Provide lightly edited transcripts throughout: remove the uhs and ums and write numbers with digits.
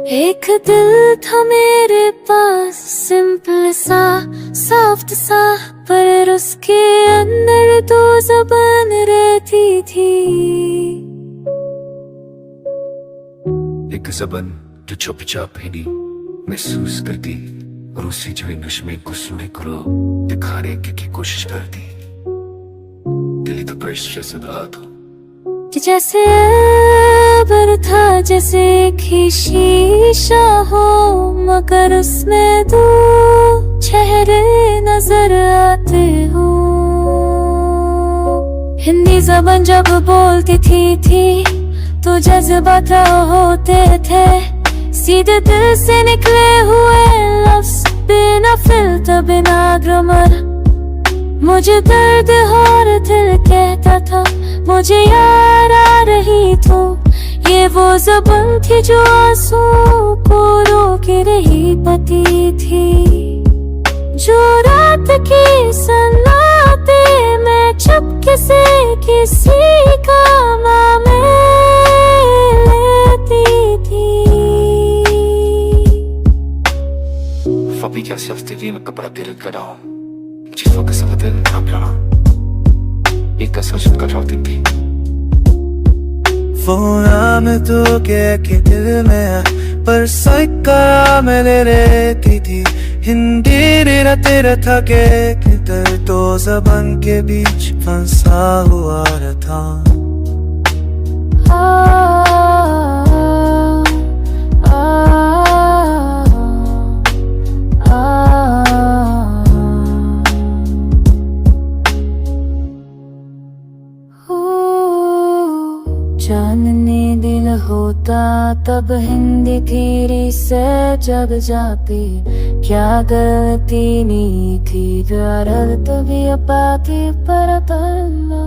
एक दिल था मेरे पास, सिंपल सा, सॉफ्ट सा, पर उसके अंदर दो ज़बान रहती थी। एक ज़बान जो चुपचाप हिंदी महसूस करती और उसी जो नशे को सुने को दिखाने की कोशिश करती। दिल तो प्रेशर से था जैसे बर था, जैसे एक शीशा हो, मगर उसमें दो चेहरे नजर आते हो। हिंदी ज़बान जब बोलती थी तो जज्बात होते थे, सीधे दिल से निकले हुए लफ्ज़, बिना फिल्टर बिना ग्रामर। मुझे दर्द और दिल कहता था, मुझे याद आ रही तो ये वो ज़बान थी जो आंसू को रोक रही पती थी। जो रात की सन्नाटे में चुपके से किसी का नाम लेती थी। Fabrica self TV में कपड़ा दिल कराओ, जिसको कसम दिल ना प्यारा, एक कसम शुद्ध कटौती थी। वो नाम तो के दिल में, पर साइका में ले लेती थी। हिंदी मेरा तेरा था के किधर दो ज़बान के बीच फंसा हुआ था। जानने दिल होता तब हिंदी तेरी से जग जाती, क्या गलती नहीं थी प्यार तभी अपाती पर तल्ला।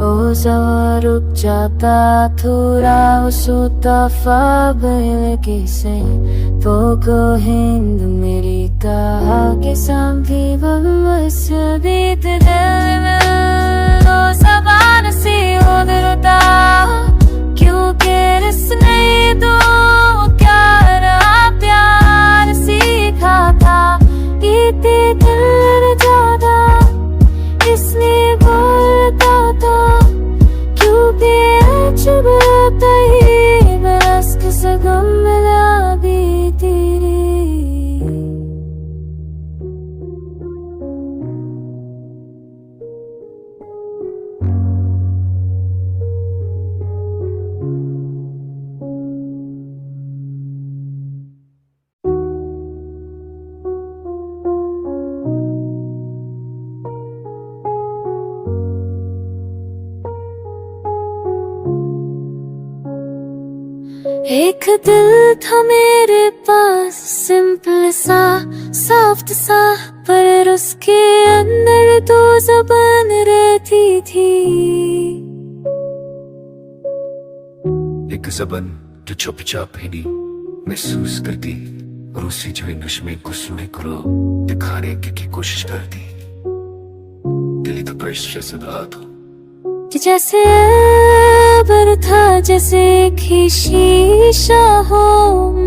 ओ सवा रुक जाता थोड़ा उसुता फाबल किसे तो को हिंद मेरी कहा के सामने बस बीत दिल में ओ ज़बान सी उधरता, क्योंकि इसने दो प्यारा प्यार सीखा था। इतने दिल ज्यादा इसने बोलता था, क्योंकि चुभता ही बस किस गम मिला भी तेरी। एक दिल था मेरे पास, सिंपल सा, सॉफ्ट सा, पर उसके अंदर दो ज़बान रहती थी। एक ज़बान जो चुपचाप हिंदी महसूस करती और उसी जो नशे को सुने को दिखाने की कोशिश करती। दिल तो प्रेशर से था जैसे बर था, जैसे एक शीशा हो,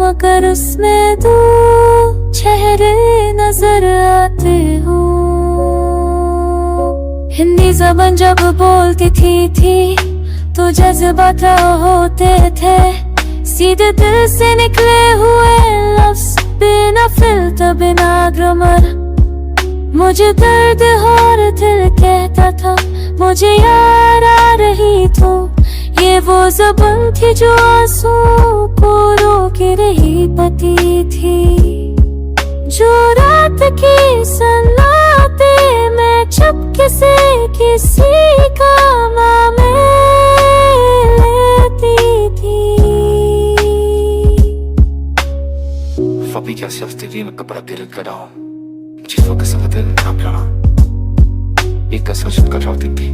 मगर उसमें दो चेहरे नजर आते हो। हिंदी ज़बान जब बोलती थी तो जज्बात होते थे, सीधे दिल से निकले हुए लफ्ज़, बिना फिल्टर बिना ग्रामर। मुझे दर्द और दिल कहता था, मुझे याद आ रही तो ये वो ज़बान थी जो आंसू को रोक रही पती थी। जो रात की सन्नाटे में चुपके से किसी का नाम लेती थी। Fabrica self TV में कपड़ा दिल कराओ, जिसको कसम दिल ना प्यारा, एक कसम शुद्ध कटौती थी।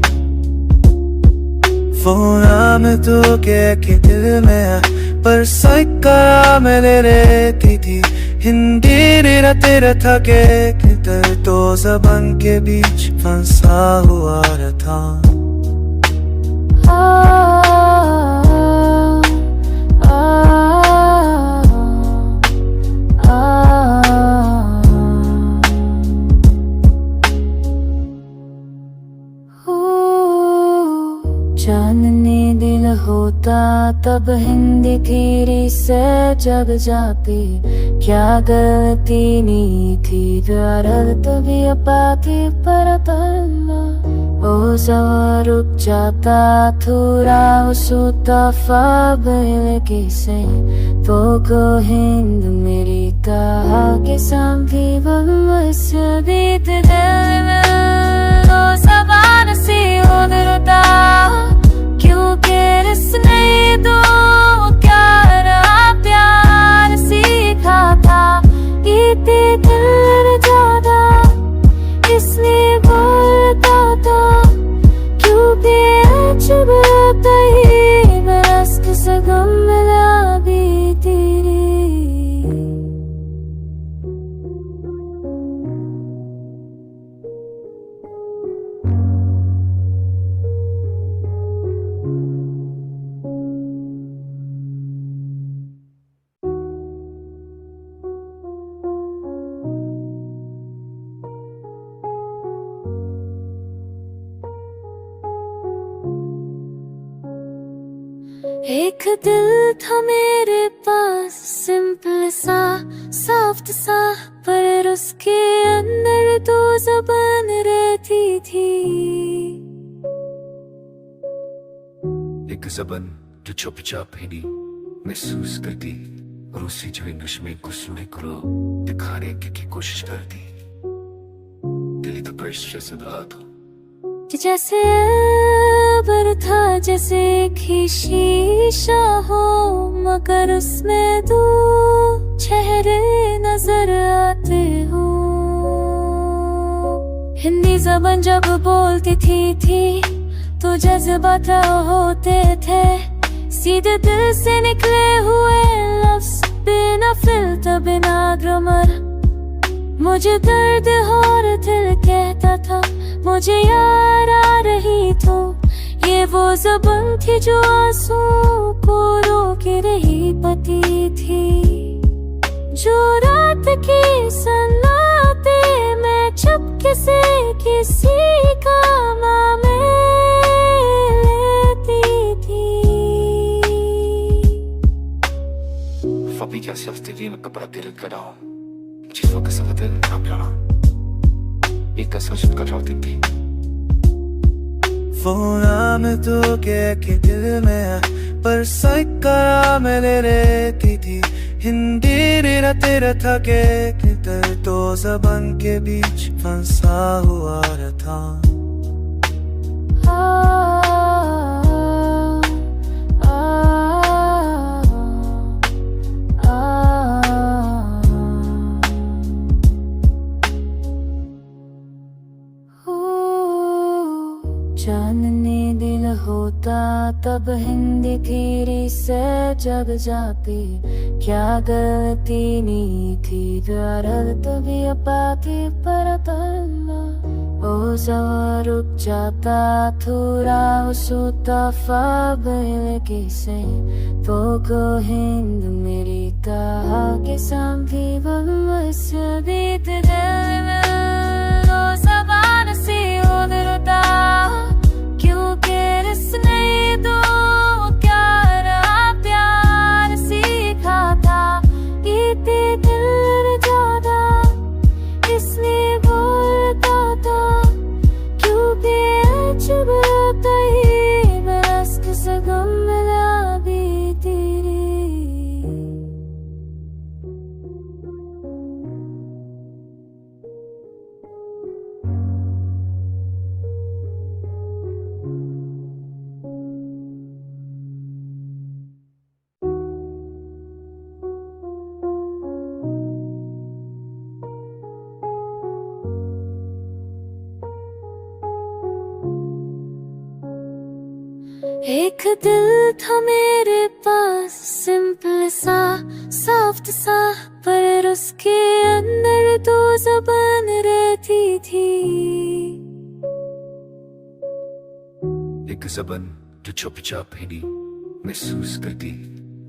वो नाम तो के दिल में, पर साइका में ले लेती थी। हिंदी मेरा तेरा था के किधर दो ज़बान के बीच फंसा हुआ था। तब हिंदी धीरे से जग जाती, क्या गलती नहीं थी प्यार तभी बाकी पर तल्ला। ओ सवा रुक जाता थोड़ा उस दफा बहलगी से, तो को हिंद मेरी कहा के सामने बस बीत दिल में ओ जबान सी उधरता, क्योंकि रिसने दो क्या रहा प्यार सीखा था, इतने दिल ज्यादा इसलिए बोलता था, क्यों भी अजब ही बरस के गम मिला भी तेरी। एक दिल था मेरे पास सिंपल सा सॉफ्ट सा, पर उसके अंदर तो ज़बान रहती थी। एक ज़बान जो चुपचाप ही नहीं महसूस करती, और उसी जो नशमे को सुने को दिखाने की कोशिश करती। दिल तो पर सदा था जैसे बर था, जैसे एक शीशा हो, मगर उसमें दो चेहरे नजर आते हो। हिंदी ज़बान जब बोलती थी तो जज्बात होते थे, सीधे दिल से निकले हुए लफ्ज़, बिना फिल्टर बिना ग्रामर। मुझे दर्द और दिल कहता था मुझे याद आ रही, तो ये वो ज़बान थी जो आंसू को रोक रही पती थी, जो रात की सन्नाटे में चुपके से किसी काम में लेती थी। Fabi que se absteve para ter o canal, जिस वक्त सब दिल ना प्यारा एक कसर का जाती थी। फोन में तो के दिल में पर साइका मैंने रहती थी, हिंदी मेरा तेरा था के तो ज़बान के बीच फंसा हुआ था। जानने दिल होता तब हिंदी धीरे से जग जाती, क्या गलती नहीं थी प्यार तभी बाकी पर तल्ला। ओ सवा रुक जाता थोड़ा उस दफा बहलगी से, तो को हिंद मेरी कहा के सामने बस बीत दिल में ओ जबान सी उधरता, क्योंकि रिसने दो क्या रहा प्यार सीखा था, इतने दिल ज्यादा इसलिए बोलता था, क्यों भी अजब ही बरस के गम मिला भी तेरी। एक दिल था मेरे पास सिंपल सा सॉफ्ट सा, पर उसके अंदर तो ज़बान रहती थी। एक ज़बान जो चुपचाप ही नहीं महसूस करती,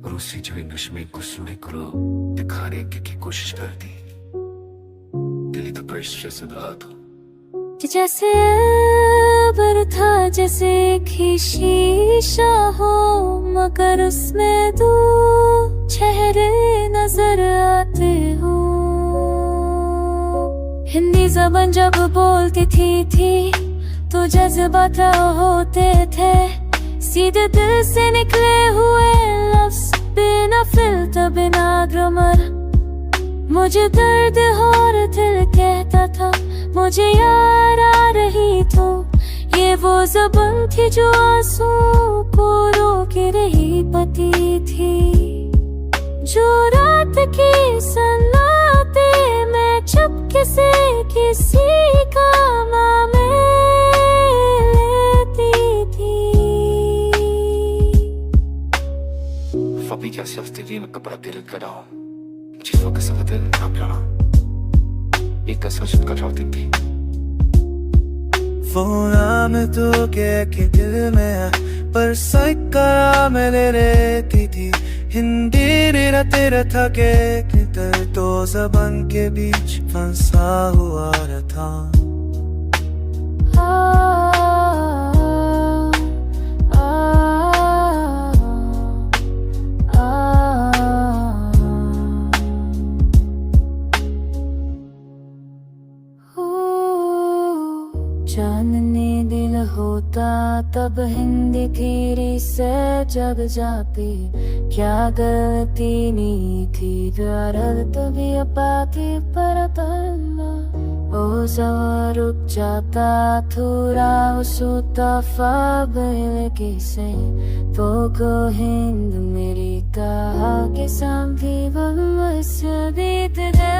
और उसी जो नशमे को सुने को दिखाने की कोशिश करती। दिल तो पर सदा था जैसे सब्र था जैसे एक ही शीशा हो, मगर उसमें दो चेहरे नजर आते हो। हिंदी ज़बान जब बोलती थी तो जज्बात होते थे, सीधे दिल से निकले हुए लफ्ज़, बिना फिल्टर बिना ग्रामर। मुझे दर्द और दिल कहता था मुझे याद आ रही तो, ये वो ज़बान थी जो आंसू को रोक रही पती थी। जो रात की सन्नाटे में चुपके से किसी का नाम लेती थी। Fabi क्या सिर्फ तेरी में कपड़ा दिल कराओ, जिस वक्त सब दिल ना प्यारा, एक कसर शुद्ध का चाहती थी। वो नाम तो के दिल में पर सैकड़ा में ले रहती थी। हिंदी तेरा था के तो ज़बान के बीच फंसा हुआ था। जानने दिल होता तब हिंदी तेरी से जग जाती, क्या गलती नहीं थी दर्द तभी पाती पर तल्ला। ओ सवार रुक जाता थोड़ा उसुतफा बहल से, तो को हिंद मेरी कहा के सामने बस बीत गए।